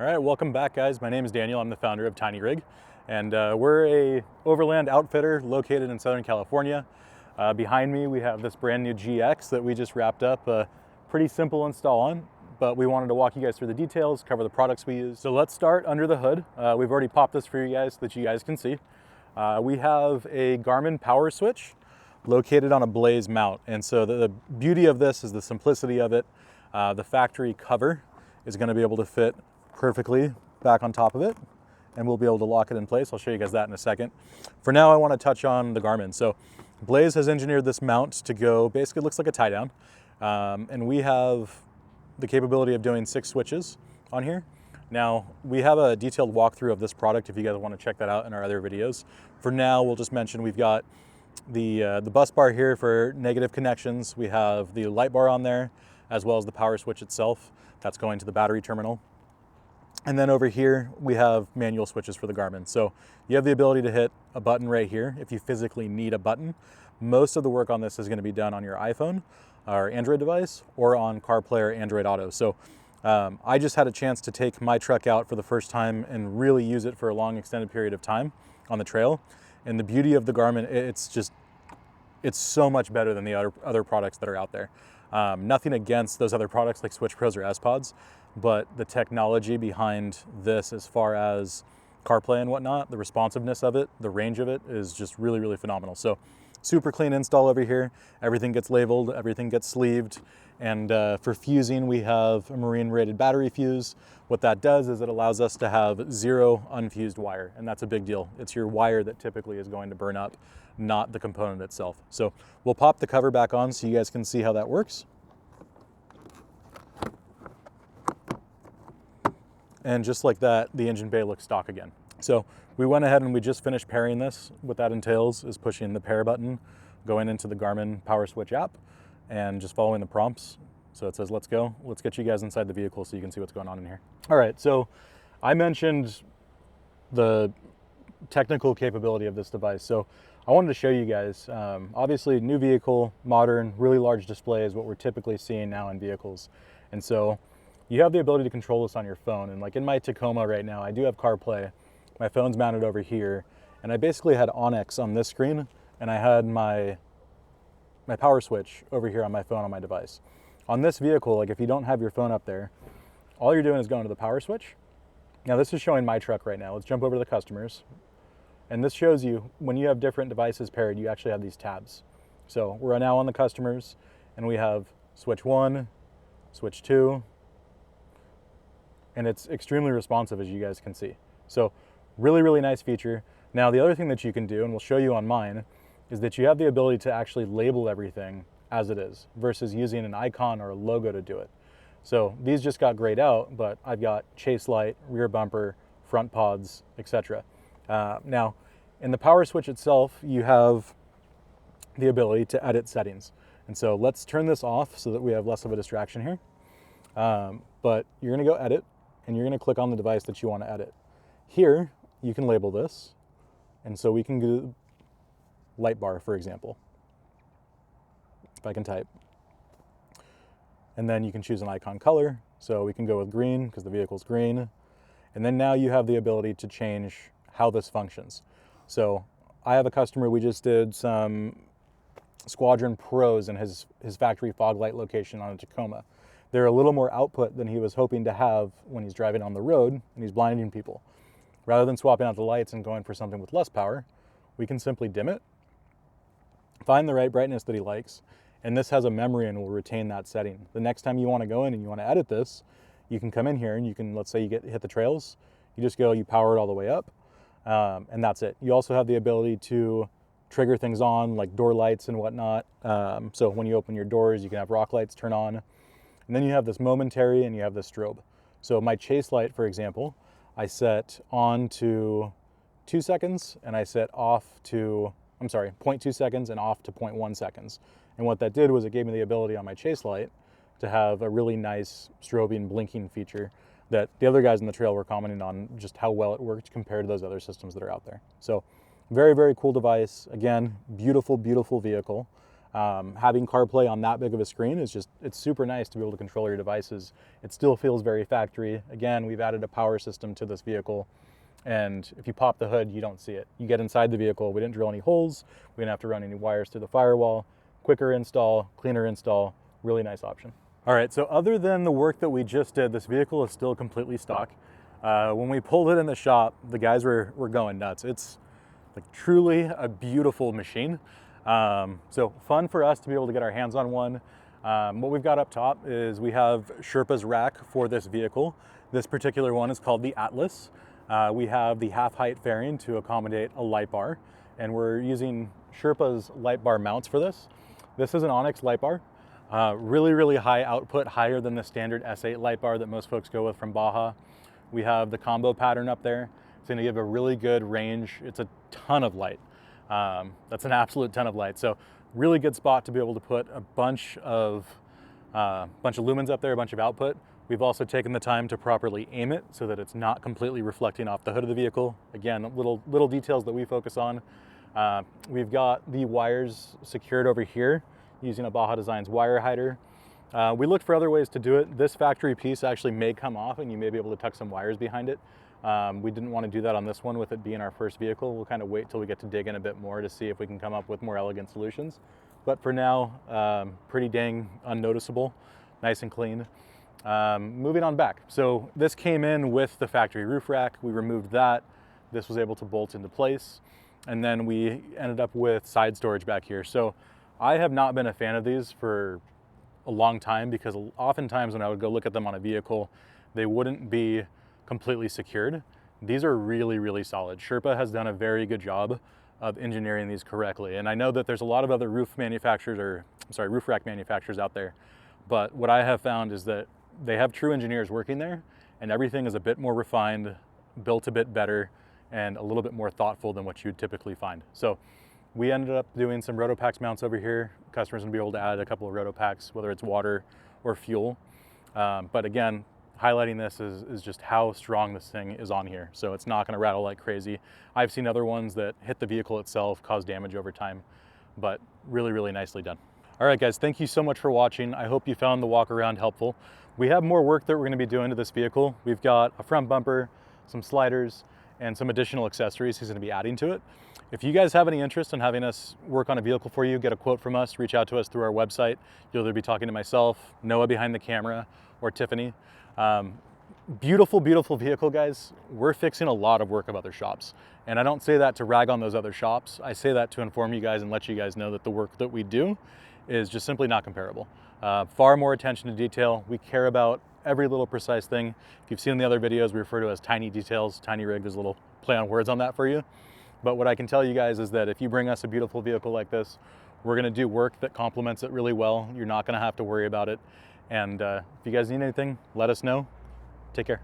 All right, welcome back, guys. My name is Daniel. I'm the founder of Tiny Rig, and we're a overland outfitter located in Southern California. Behind me, we have this brand new GX that we just wrapped up. Pretty simple install on, but we wanted to walk you guys through the details, cover the products we use. So let's start under the hood. We've already popped this for you guys so that you guys can see. We have a Garmin Powerswitch located on a Blaze mount, and so the beauty of this is the simplicity of it. The factory cover is going to be able to fit perfectly back on top of it, and we'll be able to lock it in place. I'll show you guys that in a second. For now, I want to touch on the Garmin. So Blaze has engineered this mount to go, basically it looks like a tie down, and we have the capability of doing 6 switches on here. Now, we have a detailed walkthrough of this product if you guys want to check that out in our other videos. For now, we'll just mention we've got the bus bar here for negative connections. We have the light bar on there, as well as the power switch itself. That's going to the battery terminal. And then over here, we have manual switches for the Garmin. So you have the ability to hit a button right here if you physically need a button. Most of the work on this is going to be done on your iPhone or Android device or on CarPlay or Android Auto. So I just had a chance to take my truck out for the first time and really use it for a long extended period of time on the trail. And the beauty of the Garmin, it's so much better than the other products that are out there. Nothing against those other products like Switch Pros or S-Pods, but the technology behind this as far as CarPlay and whatnot, the responsiveness of it, the range of it is just really, really phenomenal. So super clean install over here. Everything gets labeled, everything gets sleeved. And for fusing, we have a marine rated battery fuse. What that does is it allows us to have 0 unfused wire, and that's a big deal. It's your wire that typically is going to burn up, not the component itself. So we'll pop the cover back on so you guys can see how that works. And just like that, the engine bay looks stock again. So we went ahead and we just finished pairing this. What that entails is pushing the pair button, going into the Garmin Powerswitch app, and just following the prompts. So it says, let's go. Let's get you guys inside the vehicle so you can see what's going on in here. All right, so I mentioned the technical capability of this device. So I wanted to show you guys, obviously new vehicle, modern, really large display is what we're typically seeing now in vehicles. And so you have the ability to control this on your phone. And like in my Tacoma right now, I do have CarPlay. My phone's mounted over here, and I basically had Onx on this screen, and I had my power switch over here on my phone on my device. On this vehicle, like if you don't have your phone up there, all you're doing is going to the power switch. Now this is showing my truck right now. Let's jump over to the customers. And this shows you when you have different devices paired, you actually have these tabs. So we're now on the customers, and we have switch 1, switch 2, and it's extremely responsive, as you guys can see. So really, really nice feature. Now the other thing that you can do, and we'll show you on mine, is that you have the ability to actually label everything as it is versus using an icon or a logo to do it. So these just got grayed out, but I've got chase light, rear bumper, front pods, etc. Now, in the power switch itself, you have the ability to edit settings. And so let's turn this off so that we have less of a distraction here. But you're gonna go edit, and you're gonna click on the device that you wanna edit. Here, you can label this. And so we can do light bar, for example, if I can type. And then you can choose an icon color. So we can go with green because the vehicle's green. And then now you have the ability to change how this functions. So I have a customer, we just did some Squadron Pros in his factory fog light location on a Tacoma. They're a little more output than he was hoping to have when he's driving on the road and he's blinding people. Rather than swapping out the lights and going for something with less power, we can simply dim it, find the right brightness that he likes, and this has a memory and will retain that setting. The next time you want to go in and you want to edit this, you can come in here and you can, let's say you hit the trails, you just go, you power it all the way up, and that's it. You also have the ability to trigger things on like door lights and whatnot. So when you open your doors, you can have rock lights turn on. And then you have this momentary and you have this strobe. So my chase light, for example, I set on to 2 seconds and I set off to, 0.2 seconds and off to 0.1 seconds. And what that did was it gave me the ability on my chase light to have a really nice strobing blinking feature that the other guys in the trail were commenting on just how well it worked compared to those other systems that are out there. So very, very cool device. Again, beautiful, beautiful vehicle. Having CarPlay on that big of a screen is just, it's super nice to be able to control your devices. It still feels very factory. Again, we've added a power system to this vehicle, and if you pop the hood, you don't see it. You get inside the vehicle, we didn't drill any holes, we didn't have to run any wires through the firewall. Quicker install, cleaner install, really nice option. All right, so other than the work that we just did, this vehicle is still completely stock. When we pulled it in the shop, the guys were going nuts. It's like truly a beautiful machine. So fun for us to be able to get our hands on one. What we've got up top is we have Sherpa's rack for this vehicle. This particular one is called the Atlas. We have the half height fairing to accommodate a light bar, and we're using Sherpa's light bar mounts for this. This is an Onx light bar. Really high output, higher than the standard S8 light bar that most folks go with from Baja. We have the combo pattern up there. It's gonna give a really good range. It's a ton of light. That's an absolute ton of light. So really good spot to be able to put a bunch of lumens up there, a bunch of output. We've also taken the time to properly aim it so that it's not completely reflecting off the hood of the vehicle. Again, little details that we focus on. We've got the wires secured over here using a Baja Designs wire hider. We looked for other ways to do it. This factory piece actually may come off and you may be able to tuck some wires behind it. We didn't want to do that on this one with it being our first vehicle. We'll kind of wait till we get to dig in a bit more to see if we can come up with more elegant solutions. But for now, pretty dang unnoticeable, nice and clean. Moving on back. So this came in with the factory roof rack. We removed that. This was able to bolt into place. And then we ended up with side storage back here. So I have not been a fan of these for a long time because oftentimes when I would go look at them on a vehicle, they wouldn't be completely secured. These are really solid. Sherpa has done a very good job of engineering these correctly. And I know that there's a lot of other roof rack manufacturers out there. But what I have found is that they have true engineers working there, and everything is a bit more refined, built a bit better, and a little bit more thoughtful than what you'd typically find. So we ended up doing some Rotopax mounts over here. Customers will be able to add a couple of Rotopax, whether it's water or fuel. But again, highlighting this is just how strong this thing is on here. So it's not gonna rattle like crazy. I've seen other ones that hit the vehicle itself, cause damage over time, but really nicely done. All right guys, thank you so much for watching. I hope you found the walk around helpful. We have more work that we're gonna be doing to this vehicle. We've got a front bumper, some sliders, and some additional accessories he's gonna be adding to it. If you guys have any interest in having us work on a vehicle for you, get a quote from us, reach out to us through our website. You'll either be talking to myself, Noah behind the camera, or Tiffany. Beautiful vehicle, guys. We're fixing a lot of work of other shops. And I don't say that to rag on those other shops. I say that to inform you guys and let you guys know that the work that we do is just simply not comparable. Far more attention to detail. We care about every little precise thing. If you've seen in the other videos, we refer to as tiny details, tiny rig. There's a little play on words on that for you. But what I can tell you guys is that if you bring us a beautiful vehicle like this, we're gonna do work that complements it really well. You're not gonna have to worry about it. And if you guys need anything, let us know. Take care.